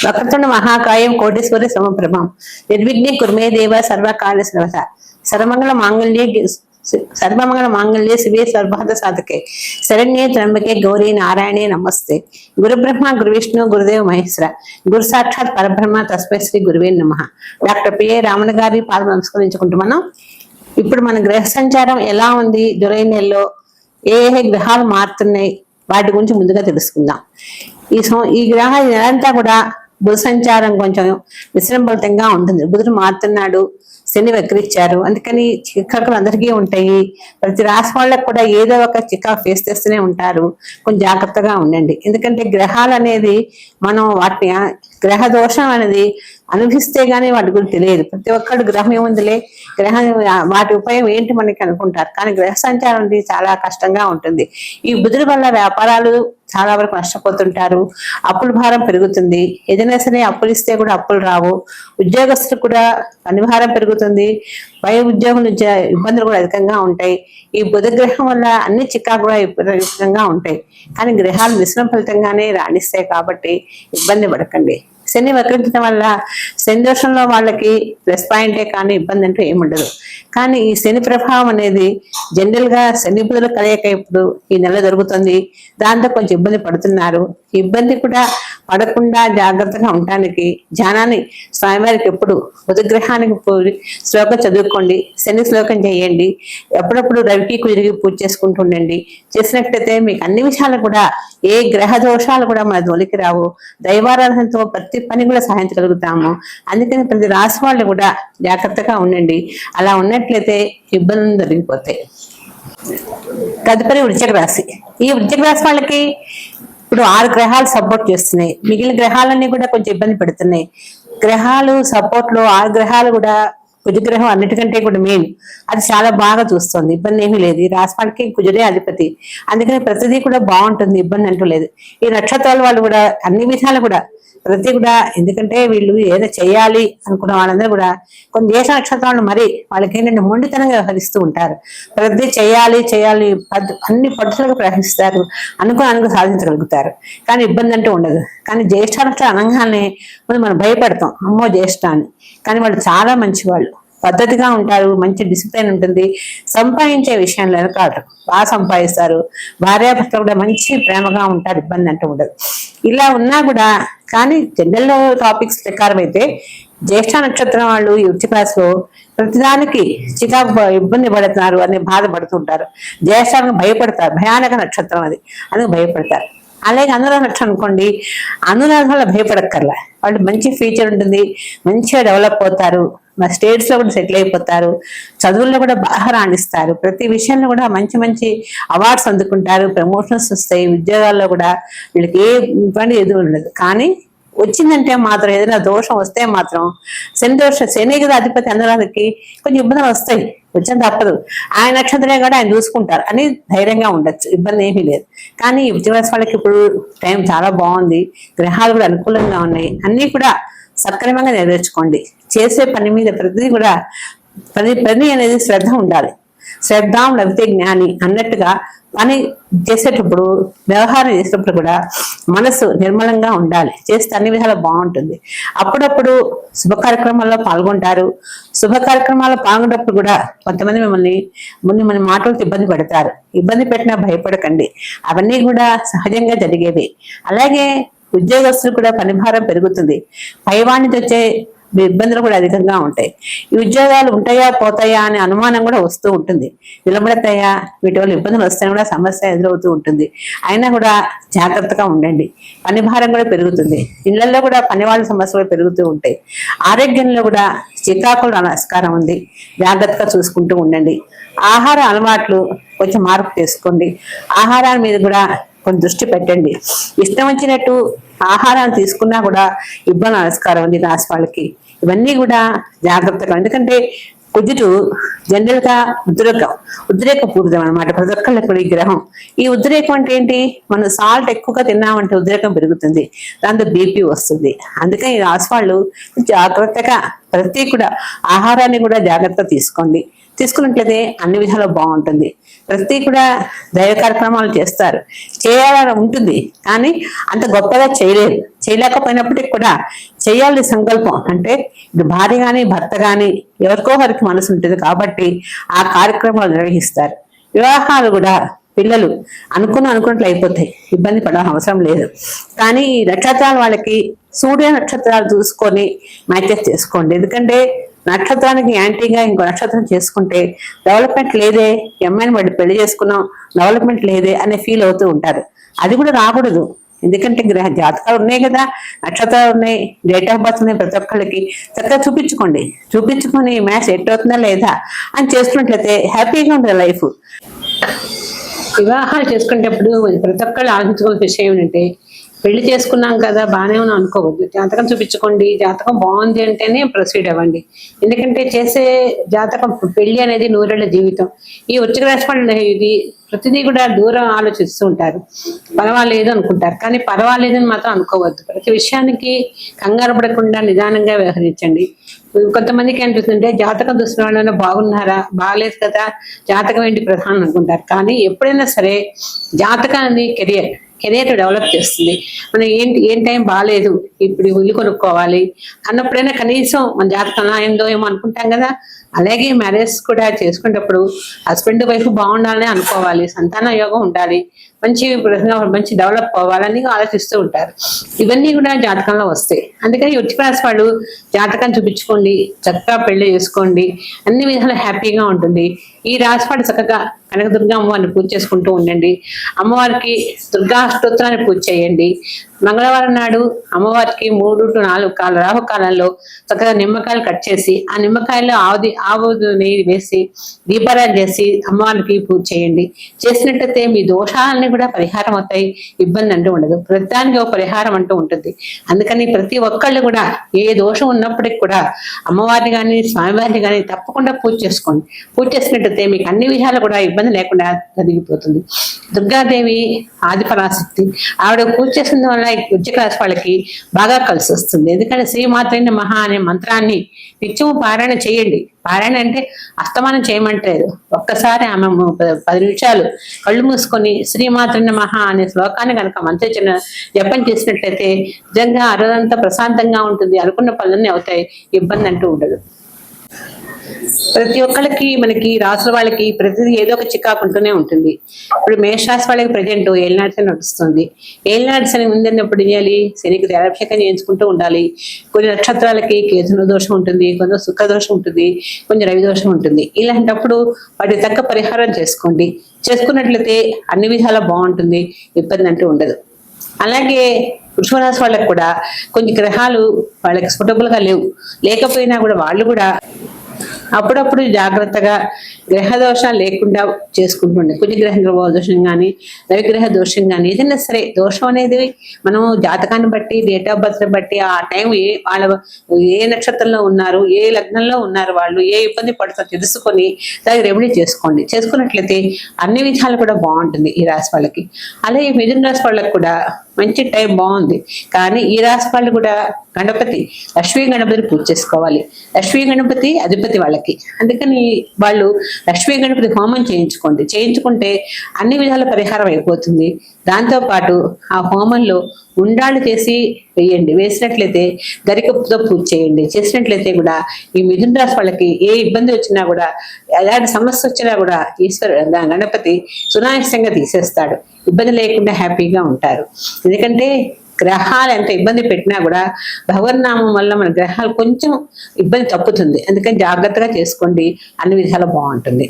వక్రతుండ మహాకాయం కోటేశ్వరి సమప్రభం నిర్విఘ్నే కుర్మే దేవ సర్వకార్య సర్వత సర్వమంగళ మాంగళ్యే శివే సర్వార్థ సాధకే శరణ్యే త్ర్యంబకే గౌరీ నారాయణే నమస్తే గురు బ్రహ్మ గురు విష్ణు గురుదేవ్ మహేశ్వర గురు సాక్షాత్ పరబ్రహ్మ తస్మై శ్రీ గురువే నమః. డాక్టర్ పిఏ రామణ గారి పాదం నమస్కరించుకుంటూ మనం ఇప్పుడు మన గ్రహ సంచారం ఎలా ఉంది, జూలై నెలలో ఏ గ్రహాలు మారుతున్నాయి వాటి గురించి ముందుగా తెలుసుకుందాం. ఈ గ్రహ నెలంతా కూడా బుధ సంచారం కొంచెం విశ్రంభరితంగా ఉంటుంది. బుధుడు మారుతున్నాడు, శని వక్రించారు, అందుకని చికాకులు అందరికీ ఉంటాయి. ప్రతి రాశి వాళ్ళకు కూడా ఏదో ఒక చికాకు ఫేస్ చేస్తూనే ఉంటారు. కొంచెం జాగ్రత్తగా ఉండండి. ఎందుకంటే గ్రహాలు అనేది మనం వాటిని గ్రహ దోషం అనేది అనుభవిస్తే గానీ వాటి గురించి తెలియదు. ప్రతి ఒక్కరు గ్రహం ఏముందిలే, గ్రహం వాటి ఉపయోగం ఏంటి మనకి అనుకుంటారు. కానీ గ్రహ సంచారం అనేది చాలా కష్టంగా ఉంటుంది. ఈ బుధుడి వల్ల వ్యాపారాలు చాలా వరకు నష్టపోతుంటారు, అప్పుల భారం పెరుగుతుంది. ఏదైనా సరే అప్పులు ఇస్తే కూడా అప్పులు రావు. ఉద్యోగస్తులు కూడా పని భారం పెరుగుతుంది. పై ఉద్యోగుల ఇబ్బందులు కూడా అధికంగా ఉంటాయి. ఈ బుధ గ్రహం వల్ల అన్ని చికాకు కూడా విపరీతంగా ఉంటాయి. కానీ గ్రహాలు మిశ్రమ ఫలితంగానే రాణిస్తాయి కాబట్టి ఇబ్బంది పడకండి. శని వక్రించడం వల్ల శని దోషంలో వాళ్ళకి ప్లస్ పాయింటే కానీ ఇబ్బంది అంటూ ఏముండదు. కానీ ఈ శని ప్రభావం అనేది జనరల్ గా శని బుధుల కలయిక ఇప్పుడు ఈ నెల జరుగుతుంది. దాంతో కొంచెం ఇబ్బంది పడుతున్నారు. ఇబ్బంది కూడా పడకుండా జాగ్రత్తగా ఉండటానికి ధ్యానాన్ని స్వామివారికి ఎప్పుడు బుధగ్రహానికి శ్లోకం చదువుకోండి, శని శ్లోకం చేయండి. ఎప్పుడప్పుడు రవికి కుదిరిగి పూజ చేసుకుంటూ ఉండండి. చేసినట్లయితే మీకు అన్ని విషయాలు కూడా ఏ గ్రహ దోషాలు కూడా మన జోలికి రావు. దైవారాధనతో ప్రతి పని కూడా సాధించగలుగుతాము. అందుకని ప్రతి రాశి వాళ్ళు కూడా జాగ్రత్తగా ఉండండి. అలా ఉన్నట్లయితే ఇబ్బందులు జరిగిపోతాయి. తదుపరి వృశ్చిక రాశి. ఈ వృశ్చిక రాశి వాళ్ళకి ఇప్పుడు 6 గ్రహాలు సపోర్ట్ చేస్తున్నాయి. మిగిలిన గ్రహాలన్నీ కూడా కొంచెం ఇబ్బంది పెడుతున్నాయి. గ్రహాలు సపోర్ట్ లో 6 గ్రహాలు కూడా కుజగ్రహం అన్నిటికంటే కూడా మెయిన్, అది చాలా బాగా చూస్తుంది. ఇబ్బంది ఏమీ లేదు. ఈ రాశి వాళ్ళకి కుజుడే అధిపతి, అందుకని ప్రతిదీ కూడా బాగుంటుంది, ఇబ్బంది అంటూ లేదు. ఈ నక్షత్రాల వాళ్ళు కూడా అన్ని విధాలు కూడా ప్రతి కూడా, ఎందుకంటే వీళ్ళు ఏదో చేయాలి అనుకున్న వాళ్ళందరూ కూడా కొన్ని దేశ నక్షత్రాలను మరి వాళ్ళకి ఏంటంటే మొండితనంగా వ్యవహరిస్తూ ఉంటారు. ప్రతి చేయాలి అన్ని పద్ధతులకు ప్రయత్నిస్తారు, అనుకుని సాధించగలుగుతారు. కానీ ఇబ్బంది అంటూ ఉండదు. కానీ జ్యేష్ఠ నక్షత్రం అనగానే మనం భయపడతాం, అమ్మో జ్యేష్ఠ అని. కానీ వాళ్ళు చాలా మంచి వాళ్ళు, పద్ధతిగా ఉంటారు, మంచి డిసిప్లిన్ ఉంటుంది. సంపాదించే విషయంలో వెనకాడరు, బాగా సంపాదిస్తారు. భార్యాభర్తలు కూడా మంచి ప్రేమగా ఉంటారు, ఇబ్బంది అంటూ ఉండదు. ఇలా ఉన్నా కూడా కానీ జనరల్ టాపిక్స్ ప్రకారం అయితే జ్యేష్ఠ నక్షత్రం వాళ్ళు ఈ వృశ్చిక రాశిలో ప్రతిదానికి చికాకు ఇబ్బంది పడుతున్నారు అని బాధపడుతుంటారు. జ్యేష్ఠానికి భయపడతారు, భయానక నక్షత్రం అది, అందుకు భయపడతారు. అలాగే అనురాధ నక్షత్రం అనుకోండి, అనురాధ వల్ల భయపడక్కర్లా, వాళ్ళు మంచి ఫ్యూచర్ ఉంటుంది, మంచిగా డెవలప్ అవుతారు, మా స్టేట్స్ లో కూడా సెటిల్ అయిపోతారు, చదువుల్లో కూడా బాగా రాణిస్తారు. ప్రతి విషయంలో కూడా మంచి మంచి అవార్డ్స్ అందుకుంటారు, ప్రమోషన్స్ వస్తాయి. ఉద్యోగాల్లో కూడా వీళ్ళకి ఏ ఇబ్బంది ఎదురు ఉండదు. కానీ వచ్చిందంటే మాత్రం ఏదైనా దోషం వస్తే మాత్రం శని కదా అధిపతి, అనురాధకి కొంచెం ఇబ్బందులు వస్తాయి, వచ్చేది తప్పదు. ఆయన నక్షత్రమే కూడా ఆయన చూసుకుంటారు అని ధైర్యంగా ఉండొచ్చు, ఇబ్బంది ఏమీ లేదు. కానీ వృశ్చిక రాశి వాళ్ళకి ఇప్పుడు టైం చాలా బాగుంది, గ్రహాలు కూడా అనుకూలంగా ఉన్నాయి. అన్ని కూడా సక్రమంగా నెరవేర్చుకోండి. చేసే పని మీద ప్రతిదీ కూడా పని అనేది శ్రద్ధ ఉండాలి. శ్రద్ధాం లభితే జ్ఞాని అన్నట్టుగా పని చేసేటప్పుడు, వ్యవహారం చేసేటప్పుడు కూడా మనసు నిర్మలంగా ఉండాలి. చేస్తే అన్ని విధాలు బాగుంటుంది. అప్పుడప్పుడు శుభ కార్యక్రమాల్లో పాల్గొంటారు. శుభ కార్యక్రమాల్లో పాల్గొన్నప్పుడు కూడా కొంతమంది మిమ్మల్ని మాటలతో ఇబ్బంది పెడతారు. ఇబ్బంది పెట్టినా భయపడకండి, అవన్నీ కూడా సహజంగా జరిగేవి. అలాగే ఉద్యోగస్తులు కూడా పని భారం పెరుగుతుంది. పైవాణితో వచ్చే ఇబ్బందులు కూడా అధికంగా ఉంటాయి. ఈ ఉద్యోగాలు ఉంటాయా పోతాయా అనే అనుమానం కూడా వస్తూ ఉంటుంది. నిలబడతాయా, వీటి వల్ల ఇబ్బందులు వస్తాయని కూడా సమస్య ఎదురవుతూ ఉంటుంది. అయినా కూడా జాగ్రత్తగా ఉండండి. పని భారం కూడా పెరుగుతుంది. ఇళ్లలో కూడా పని వాళ్ళ సమస్యలు పెరుగుతూ ఉంటాయి. ఆరోగ్యంలో కూడా చికాకులు నమస్కారం ఉంది, జాగ్రత్తగా చూసుకుంటూ ఉండండి. ఆహార అలవాట్లు కొంచెం మార్పు చేసుకోండి. ఆహారాల మీద కూడా కొంచెం దృష్టి పెట్టండి. ఇష్టం వచ్చినట్టు ఆహారాన్ని తీసుకున్నా కూడా ఇబ్బంది నమస్కారం ఉంది రాశి వాళ్ళకి. ఇవన్నీ కూడా జాగ్రత్తగా, ఎందుకంటే కుజుడు జనరల్ గా ఉద్రేక పూరితం అనమాట. ప్రతి ఒక్కళ్ళు ఇప్పుడు ఈ గ్రహం, ఈ ఉద్రేకం అంటే ఏంటి, మనం సాల్ట్ ఎక్కువగా తిన్నామంటే ఉద్రేకం పెరుగుతుంది, దాంతో బీపీ వస్తుంది. అందుకని ఈ రాశి వాళ్ళు జాగ్రత్తగా ప్రతి కూడా ఆహారాన్ని కూడా జాగ్రత్తగా తీసుకోండి. తీసుకున్నట్లయితే అన్ని విధాలు బాగుంటుంది. ప్రతి కూడా దైవ కార్యక్రమాలు చేస్తారు, చేయాలని ఉంటుంది, కానీ అంత గొప్పగా చేయలేరు. చేయలేకపోయినప్పటికీ కూడా చేయాలి సంకల్పం. అంటే ఇది భార్య గాని భర్త గాని ఎవరికో వారికి మనసు ఉంటుంది కాబట్టి ఆ కార్యక్రమాలు నిర్వహిస్తారు. వివాహాలు కూడా పిల్లలు అనుకున్నట్లు అయిపోతాయి, ఇబ్బంది పడాల్సిన అవసరం లేదు. కానీ ఈ నక్షత్రాల వాళ్ళకి సూర్య నక్షత్రాలు చూసుకొని మ్యాచెస్ చేసుకోండి. ఎందుకంటే నక్షత్రానికి యాంటీగా ఇంకో నక్షత్రం చేసుకుంటే డెవలప్మెంట్ లేదే, అమ్మాయిని వాడు పెళ్లి చేసుకున్నాం డెవలప్మెంట్ లేదే అనే ఫీల్ అవుతూ ఉంటారు. అది కూడా రాకూడదు. ఎందుకంటే గ్రహ జాతకాలు ఉన్నాయి కదా, నక్షత్రాలు ఉన్నాయి, డేట్ ఆఫ్ బర్త్ ఉన్నాయి, ప్రతి ఒక్కళ్ళకి చక్కగా చూపించుకొని మ్యాచ్ ఎట్ అవుతుందా లేదా అని చేసుకున్నట్లయితే హ్యాపీగా ఉంటుంది లైఫ్. వివాహాలు చేసుకునేటప్పుడు ప్రతి ఒక్కళ్ళు ఆలోచించుకోవాల్సిన విషయం ఏంటంటే, పెళ్లి చేసుకున్నాం కదా బాగానే ఉన్నాం అనుకోవద్దు. జాతకం చూపించుకోండి, జాతకం బాగుంది అంటేనే ప్రొసీడ్ అవ్వండి. ఎందుకంటే చేసే జాతకం పెళ్లి అనేది నూరేళ్ల జీవితం. ఈ వృశ్చిక రాశి వాళ్ళు ఇది ప్రతిదీ కూడా దూరం ఆలోచిస్తూ ఉంటారు, పర్వాలేదు అనుకుంటారు. కానీ పర్వాలేదని మాత్రం అనుకోవద్దు. ప్రతి విషయానికి కంగారు పడకుండా నిదానంగా వ్యవహరించండి. కొంతమందికి అనిపిస్తుంటే జాతకం చూసిన వాళ్ళైనా బాగున్నారా, బాగాలేదు కదా, జాతకం ఏంటి ప్రధానం అనుకుంటారు. కానీ ఎప్పుడైనా సరే జాతకాన్ని కెరియర్ డెవలప్ చేస్తుంది. మనం ఏం టైం బాగాలేదు, ఇప్పుడు ఇల్లు కొనుక్కోవాలి అన్నప్పుడైనా కనీసం మన జాతకం ఏందో ఏమో అనుకుంటాం కదా. అలాగే మ్యారేజ్ కూడా చేసుకునేటప్పుడు హస్బెండ్ వైఫ్ బాగుండాలని అనుకోవాలి, సంతాన యోగం ఉండాలి, మంచి డెవలప్ అవ్వాలని ఆలోచిస్తూ ఉంటారు. ఇవన్నీ కూడా జాతకంలో వస్తాయి. అందుకని వృశ్చిక రాశి వాళ్ళు జాతకం చూపించుకోండి, చక్కగా పెళ్లి చేసుకోండి, అన్ని విధాలు హ్యాపీగా ఉంటుంది. ఈ రాశి వాళ్ళు చక్కగా కనకదుర్గ అమ్మవారిని పూజ చేసుకుంటూ ఉండండి. అమ్మవారికి దుర్గా అష్టోత్తరాన్ని పూజ చేయండి. మంగళవారం నాడు అమ్మవారికి 3 to 4 రాహుకాలంలో చక్కగా నిమ్మకాయలు కట్ చేసి ఆ నిమ్మకాయల్లో ఆవు నెయ్యి వేసి దీపారాధన చేసి అమ్మవారికి పూజ చేయండి. చేసినట్టయితే మీ దోషాలన్నీ కూడా పరిహారం అవుతాయి, ఇబ్బంది అంటూ ఉండదు. ప్రతిదానికి ఒక పరిహారం అంటూ ఉంటుంది. అందుకని ప్రతి ఒక్కళ్ళు కూడా ఏ దోషం ఉన్నప్పటికీ కూడా అమ్మవారిని కానీ స్వామివారిని కానీ తప్పకుండా పూజ చేసుకోండి. పూజ చేసినట్టయితే మీకు అన్ని విషయాలు కూడా ఇబ్బంది లేకుండా జరిగిపోతుంది. దుర్గాదేవి ఆదిపరాశక్తి, ఆవిడ పూజ చేసిన వల్ల వృశ్చిక రాశి వాళ్ళకి బాగా కలిసి వస్తుంది. ఎందుకంటే శ్రీమాత్రే నమః అనే మంత్రాన్ని నిత్యము పారాయణ చేయండి. పారాయణ అంటే అస్తమానం చేయమంటారు. ఒక్కసారి ఆమె 10 నిమిషాలు కళ్ళు మూసుకొని శ్రీమాత్రే నమః అనే శ్లోకాన్ని కనుక మంత్రించిన జపం చేసినట్లయితే నిజంగా ఆ రోజంతా ప్రశాంతంగా ఉంటుంది, అనుకున్న పనులన్నీ అవుతాయి, ఇబ్బంది అంటూ ఉండదు. ప్రతి ఒక్కళ్ళకి మనకి రాసుల వాళ్ళకి ప్రతిదీ ఏదో ఒక చికాకు ఉంటూనే ఉంటుంది. ఇప్పుడు మేషరాశి వాళ్ళకి ప్రజెంట్ ఏలినాటి శని నడుస్తుంది. ఏలినాటి శని ముందన్నప్పుడు చేయాలి, శనికి తైలాభిషేకం చేయించుకుంటూ ఉండాలి. కొన్ని నక్షత్రాలకి కేతుల దోషం ఉంటుంది, కొంచెం శుక్ర దోషం ఉంటుంది, కొంచెం రవి దోషం ఉంటుంది. ఇలాంటప్పుడు వాటి తగ్గ పరిహారం చేసుకోండి. చేసుకున్నట్లయితే అన్ని విధాలా బాగుంటుంది, ఇబ్బంది అంటూ ఉండదు. అలాగే వృషభ రాశి వాళ్ళకి కూడా కొన్ని గ్రహాలు వాళ్ళకి సూటబుల్ గా లేకపోయినా కూడా వాళ్ళు కూడా అప్పుడప్పుడు జాగ్రత్తగా గ్రహ దోషాలు లేకుండా చేసుకుంటుండే. కుజగ్రహ దోషం కానీ రవిగ్రహ దోషం కానీ ఏదైనా సరే దోషం అనేది మనం జాతకాన్ని బట్టి డేట్ ఆఫ్ బర్త్ బట్టి ఆ టైం వాళ్ళ ఏ నక్షత్రంలో ఉన్నారు, ఏ లగ్నంలో ఉన్నారు, వాళ్ళు ఏ ఇబ్బంది పడతారో తెలుసుకొని దానికి రెమెడీ చేసుకోండి. చేసుకున్నట్లయితే అన్ని విధాలు కూడా బాగుంటుంది ఈ రాశి వాళ్ళకి. అలాగే మిథున రాశి వాళ్ళకి కూడా మంచి టైం బాగుంది. కానీ ఈ రాశి వాళ్ళు కూడా గణపతి లక్ష్మీ గణపతిని పూజ చేసుకోవాలి. లక్ష్మీ గణపతి అధిపతి వాళ్ళకి. అందుకని వాళ్ళు లక్ష్మీ గణపతి హోమం చేయించుకుంటే అన్ని విధాల పరిహారం అయిపోతుంది. దాంతో పాటు ఆ హోమంలో ఉండాలు చేసి వేయండి. వేసినట్లయితే గరికతో పూజ చేయండి. చేసినట్లయితే కూడా ఈ మిథున రాశి వాళ్ళకి ఏ ఇబ్బంది వచ్చినా కూడా, ఎలాంటి సమస్య వచ్చినా కూడా గణపతి సునాయాసంగా తీసేస్తాడు. ఇబ్బంది లేకుండా హ్యాపీగా ఉంటారు. ఎందుకంటే గ్రహాలు ఎంత ఇబ్బంది పెట్టినా కూడా భగవన్నామం వల్ల మన గ్రహాలు కొంచెం ఇబ్బంది తప్పుతుంది. అందుకని జాగ్రత్తగా చేసుకోండి, అన్ని విధాలు బాగుంటుంది.